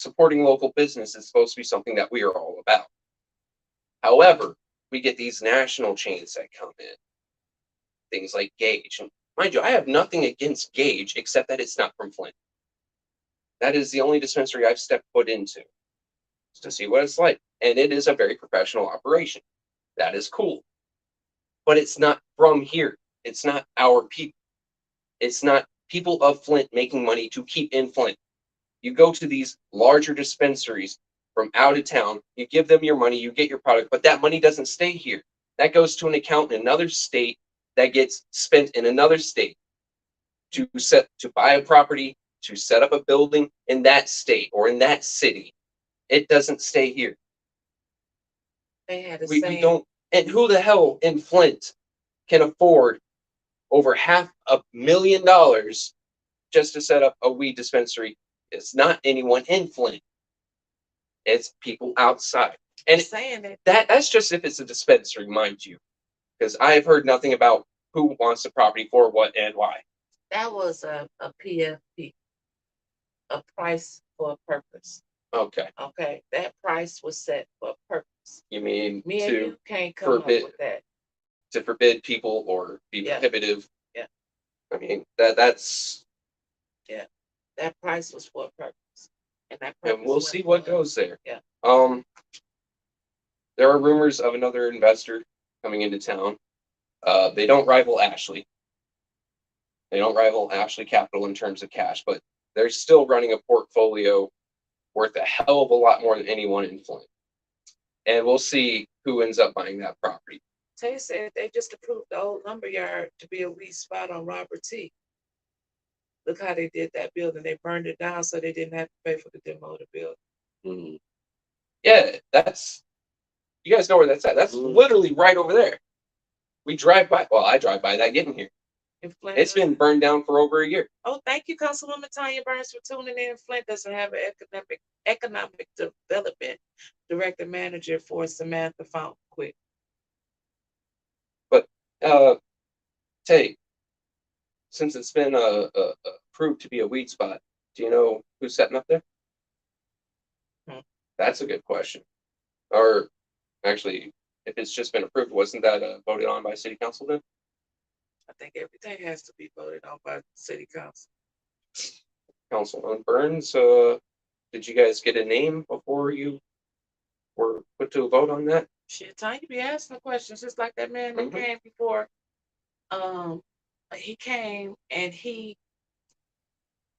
Supporting local business is supposed to be something that we are all about. However, we get these national chains that come in, things like Gage. And mind you, I have nothing against Gage except that it's not from Flint. That is the only dispensary I've stepped foot into to see what it's like. And it is a very professional operation. That is cool. But it's not from here. It's not our people. It's not people of Flint making money to keep in Flint. You go to these larger dispensaries from out of town, you give them your money, you get your product, but that money doesn't stay here. That goes to an account in another state that gets spent in another state to buy a property, to set up a building in that state or in that city. It doesn't stay here. They had a We saying. don't, and who the hell in Flint can afford over $500,000 just to set up a weed dispensary? It's not anyone in Flint. It's people outside. And saying that's just if it's a dispensary, mind you. Because I have heard nothing about who wants the property for what and why. that was a PFP, a price for a purpose. Okay. Okay, that price was set for a purpose. You mean Me and you can't come up forbid- with that. to forbid people or be Yeah. prohibitive? Yeah. I mean, that's That price was for a purpose, and that purpose and we'll went see what for- goes there. Yeah. There are rumors of another investor coming into town. They don't rival Ashley. They don't rival Ashley Capital in terms of cash, but they're still running a portfolio worth a hell of a lot more than anyone in Flint. And we'll see who ends up buying that property. Tay said they just approved the old lumberyard to be a weed spot on Robert T. Look how they did that building. They burned it down so they didn't have to pay for the demo of the building. Mm. Yeah, you guys know where that's at. That's literally right over there. We drive by. Well, I drive by that getting here. It's been burned down for over a year. Oh, thank you, Councilwoman Tanya Burns, for tuning in. Flint doesn't have an economic development director manager for Samantha Fountain. Quick. But Tay, since it's been approved to be a weed spot, do you know who's setting up there? That's a good question. Or actually, if it's just been approved, wasn't that voted on by City Council then? I think everything has to be voted on by City Council. Councilman Burns, did you guys get a name before you were put to a vote on that? Shit, Tanya be asking questions just like that man that came before. He came and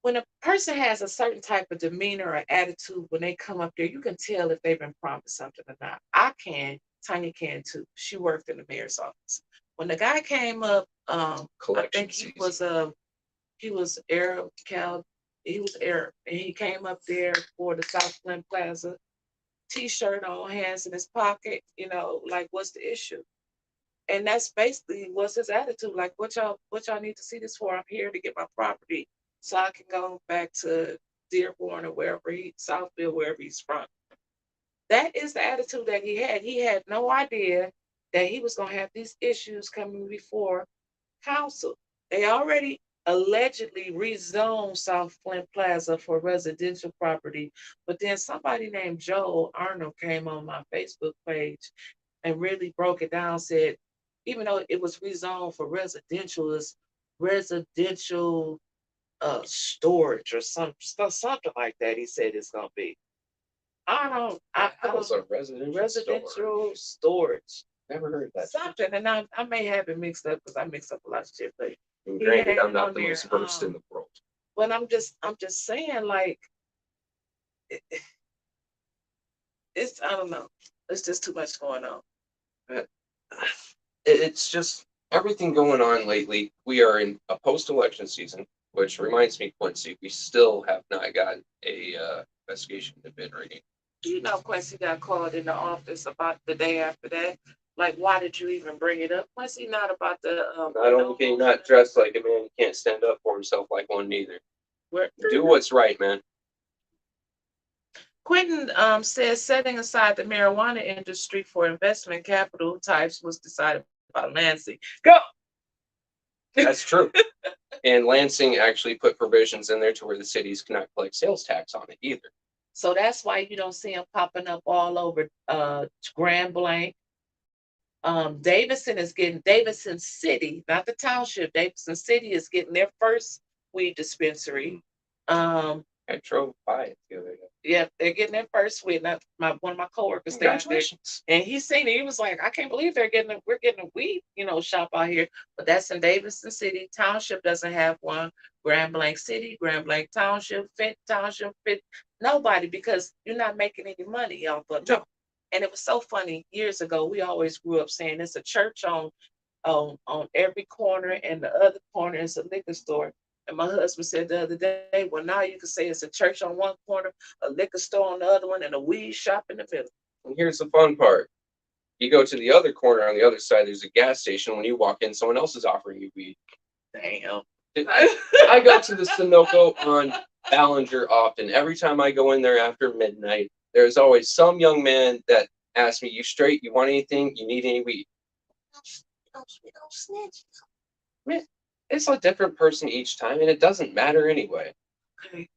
when a person has a certain type of demeanor or attitude when they come up there, you can tell if they've been promised something or not. I can, Tanya can too. She worked in the mayor's office. When the guy came up, I think he was Arab, he was Arab, and he came up there for the South Flint Plaza, t-shirt on, hands in his pocket, like, what's the issue? And that's basically what's his attitude. Like, what y'all need to see this for? I'm here to get my property so I can go back to Dearborn or Southfield, wherever he's from. That is the attitude that he had. He had no idea that he was going to have these issues coming before council. They already allegedly rezoned South Flint Plaza for residential property, but then somebody named Joel Arnold came on my Facebook page and really broke it down, said, even though it was rezoned for residential, it's residential storage or something like that. He said it's gonna be. I don't. A residential storage. Never heard that. Something, and I may have it mixed up because I mix up a lot of shit. But granted, I'm not the most versed in the world. But I'm just saying, like, it's I don't know. It's just too much going on. It's just everything going on lately. We are in a post-election season, which reminds me, Quincy, we still have not gotten a investigation into bid rigging. Quincy got called in the office about the day after that. Like, why did you even bring it up? Quincy, not about the. Not only not dressed like a man, he can't stand up for himself like one neither. Do what's right, man. Quentin says setting aside the marijuana industry for investment capital types was decided by Lansing. Go. That's true. And Lansing actually put provisions in there to where the cities cannot collect sales tax on it either. So that's why you don't see them popping up all over Grand Blanc. Davidson City, not the township. Davidson City is getting their first weed dispensary. I drove by it the other day. Yeah, they're getting their first weed. One of my coworkers there, and he seen it. He was like, "I can't believe we're getting a weed, shop out here." But that's in Davidson City. Township doesn't have one. Grand Blanc City, Grand Blanc Township, Flint Township, nobody, because you're not making any money off of it. And it was so funny. Years ago, we always grew up saying it's a church on every corner, and the other corner is a liquor store. And my husband said the other day, well, now you can say it's a church on one corner, a liquor store on the other one, and a weed shop in the middle. And here's the fun part. You go to the other corner on the other side, there's a gas station. When you walk in, someone else is offering you weed. Damn. I go to the Sunoco on Ballinger often. Every time I go in there after midnight, there's always some young man that asks me, "You straight? You want anything? You need any weed?" We don't snitch. Man, it's a different person each time, and it doesn't matter anyway. Okay.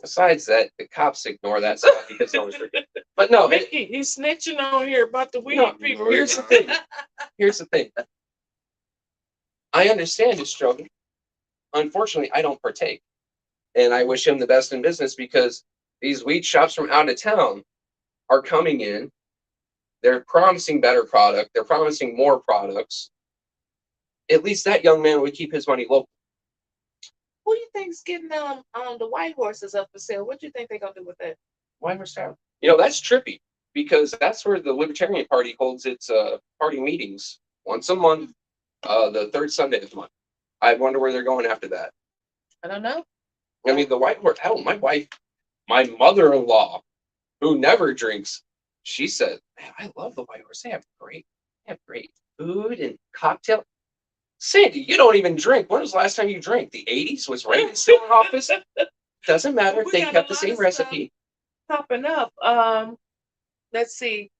Besides that, the cops ignore that stuff because no one's forgetting. But no, Mickey, he's snitching on here about the weed people. Here's the thing. Here's the thing. I understand his struggle. Unfortunately, I don't partake. And I wish him the best in business because these weed shops from out of town are coming in. They're promising better product. They're promising more products. At least that young man would keep his money local. Who you think's getting the white horses up for sale? What do you think they're gonna do with that? Why we're starving? You know, that's trippy because that's where the Libertarian Party holds its party meetings once a month, the third Sunday of the month. I wonder where they're going after that. I don't know. I mean, the white horse. Hell, my mother-in-law, who never drinks, she said, "Man, I love the white horse. They have great food and cocktail." Sandy, you don't even drink. When was the last time you drank? The '80s? Was Reagan still in office? Doesn't matter if We they got a kept the lot same of stuff recipe. popping up. Let's see.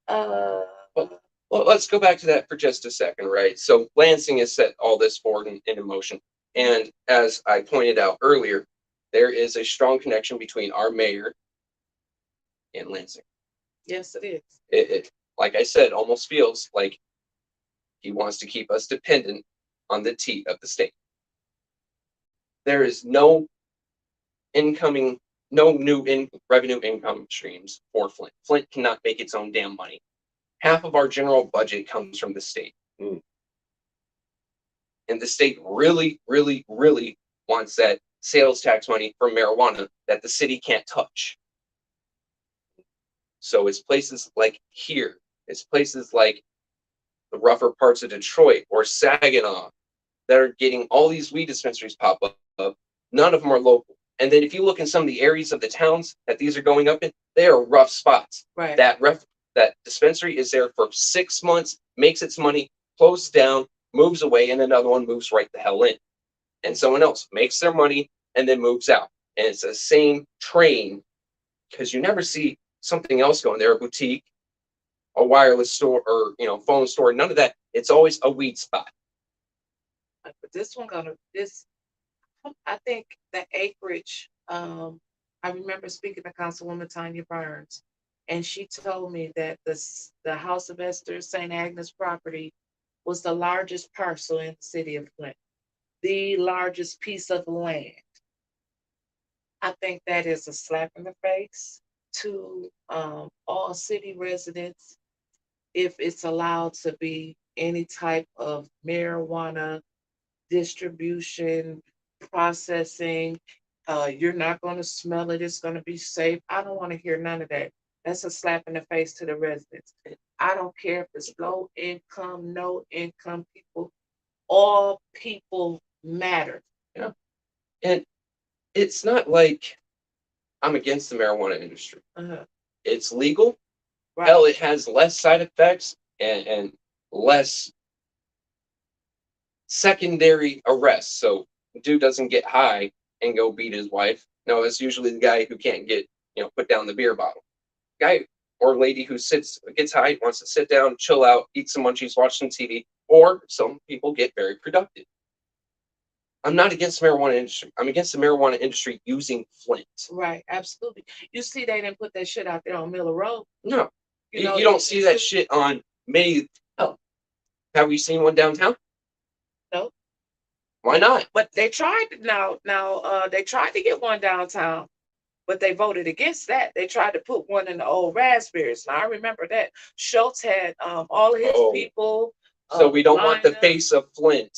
Uh, Well, let's go back to that for just a second, right? So Lansing has set all this forward in motion. And as I pointed out earlier, there is a strong connection between our mayor and Lansing. yes, it is. It like I said, almost feels like he wants to keep us dependent on the tea of the state. There is no new revenue income streams for Flint. Flint cannot make its own damn money. Half of our general budget comes from the state. And the state really, really, really wants that sales tax money for marijuana that the city can't touch. So it's places like here, it's places like the rougher parts of Detroit or Saginaw that are getting all these weed dispensaries pop up. None of them are local. And then if you look in some of the areas of the towns that these are going up in, they are rough spots. Right. That dispensary is there for 6 months, makes its money, closes down, moves away, and another one moves right the hell in. And someone else makes their money and then moves out. And it's the same train because you never see something else going there, a boutique, a wireless store, or phone store, none of that. It's always a weed spot. But this one I think the acreage, I remember speaking to Councilwoman Tanya Burns, and she told me that the House of Esther St. Agnes property was the largest parcel in the city of Flint, the largest piece of land. I think that is a slap in the face to all city residents if it's allowed to be any type of marijuana distribution, processing. You're not going to smell it. It's going to be safe. I don't want to hear none of that. That's a slap in the face to the residents. I don't care if it's low income, no income people. All people matter. Yeah. And it's not like I'm against the marijuana industry. Uh-huh. It's legal. Right. Hell, it has less side effects and less secondary arrests. So dude doesn't get high and go beat his wife. No, it's usually the guy who can't get, put down the beer bottle. Guy or lady who gets high, wants to sit down, chill out, eat some munchies, watch some TV, or some people get very productive. I'm not against the marijuana industry. I'm against the marijuana industry using Flint. Right, absolutely. You see, they didn't put that shit out there on Miller Road. No, you don't see that shit on many. Oh, have we seen one downtown? No. Why not? But they tried they tried to get one downtown, but they voted against that. They tried to put one in the old Raspberries. Now I remember that Schultz had all of his people. So we don't want the lined up. face of Flint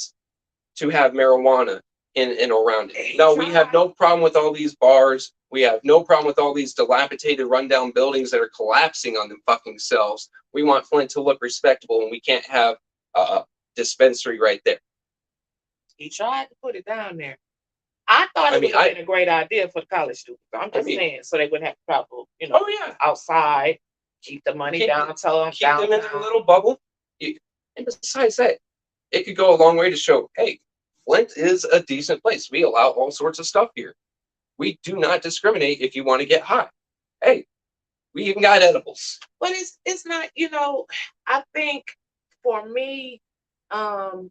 to have marijuana in and around it. They No, we have tried. no problem with all these bars. We have no problem with all these dilapidated, rundown buildings that are collapsing on them fucking selves. We want Flint to look respectable, and we can't have a dispensary right there. He tried to put it down there. I thought it would have been a great idea for the college students. I'm just saying, so they wouldn't have to travel, Oh yeah, outside, keep the money downtown. keep them in a little bubble. And besides that, it could go a long way to show, hey, Flint is a decent place. We allow all sorts of stuff here. We do not discriminate if you want to get high. Hey, we even got edibles. But it's not, I think for me, of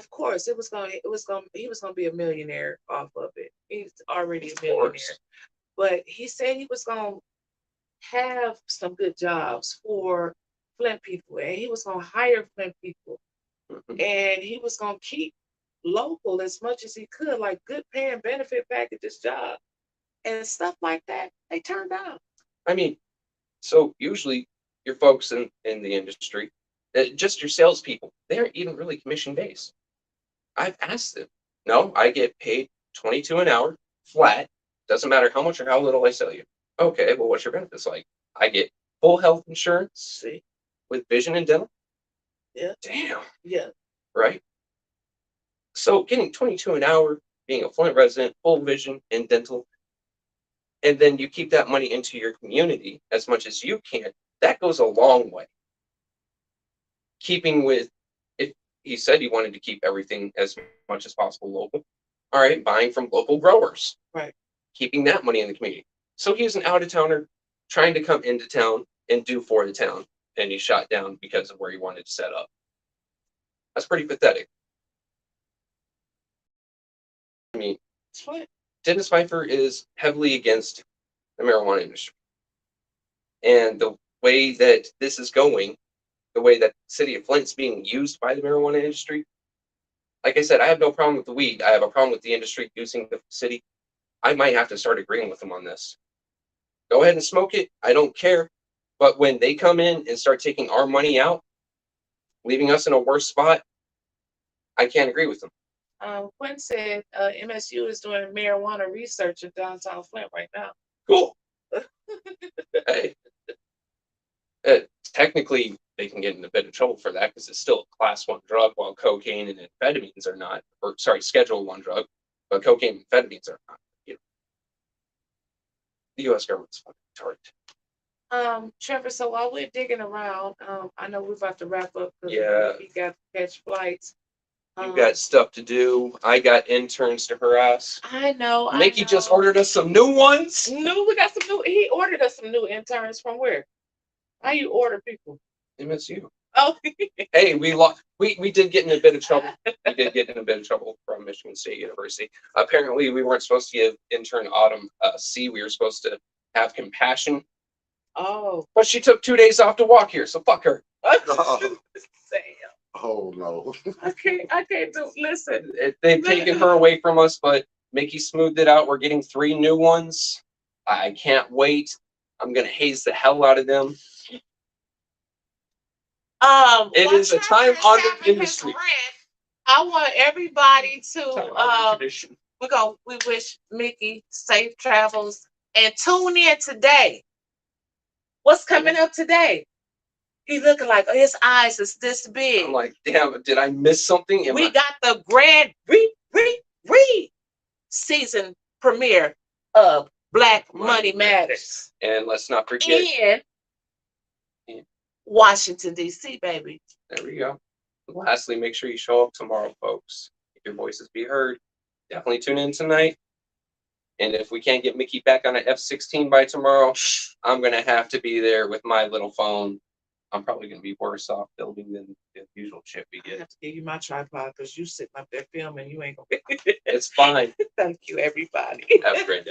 course he was gonna be a millionaire off of it. He's already a millionaire. But he said he was gonna have some good jobs for Flint people, and he was gonna hire Flint people, and he was gonna keep local as much as he could, like good paying benefit packages job and stuff like that. They turned down. I mean, so usually your folks in the industry, just your salespeople, they aren't even really commission based. I've asked them. No, I get paid 22 an hour flat. Doesn't matter how much or how little I sell you. Okay, well, what's your benefits like? I get full health insurance See, with vision and dental. yeah, Damn, yeah. right? So getting 22 an hour, being a Flint resident, full vision and dental, and then you keep that money into your community as much as you can, that goes a long way. Keeping with, if he said he wanted to keep everything as much as possible local, all right, buying from local growers, Right. keeping that money in the community. So he was an out of towner trying to come into town and do for the town, and he shot down because of where he wanted to set up. That's pretty pathetic. I mean, It's Flint. Dennis Pfeiffer is heavily against the marijuana industry. And the way that this is going, the way that the city of Flint's being used by the marijuana industry, like I said, I have no problem with the weed. I have a problem with the industry using the city. I might have to start agreeing with them on this. Go ahead and smoke it. I don't care. But when they come in and start taking our money out, leaving us in a worse spot, I can't agree with them. Quinn said MSU is doing marijuana research in downtown Flint right now. Cool. Hey, technically, they can get in a bit of trouble for that because it's still a class 1 drug, while cocaine and amphetamines are not, or sorry, Schedule 1 drug, but cocaine and amphetamines are not. You know, the U.S. government's fucking retarded. Trevor, so while we're digging around, I know we're about to wrap up because Yeah. we got to catch flights. You got stuff to do. I got interns to harass. I know. Mickey I know. just ordered us some new ones. No, we got some new. He ordered us some new interns from where? How you order people? MSU. Oh, Hey, we did get in a bit of trouble. We did get in a bit of trouble from Michigan State University. Apparently, we weren't supposed to give intern Autumn C. We were supposed to have compassion, oh. but she took 2 days off to walk here, so fuck her. Sam. Oh no. I can't do. Listen. They've taken her away from us, but Mickey smoothed it out. We're getting 3 new ones. I can't wait. I'm gonna haze the hell out of them. It is a time-honored industry. I want everybody to Time-honored tradition. we wish Mickey safe travels and tune in today. What's coming up today? He looking like his eyes is this big. I'm like, damn, did I miss something? We got the grand season premiere of Black Money Matters. And let's not forget. In Washington, D.C., baby. There we go. Lastly, make sure you show up tomorrow, folks. If your voices be heard, definitely tune in tonight. And if we can't get Mickey back on an F-16 by tomorrow, I'm going to have to be there with my little phone. I'm probably going to be worse off filming than the usual shit we I get. have to give you my tripod because you sitting up there filming. You ain't going to. It's fine. Thank you, everybody. Have a great day.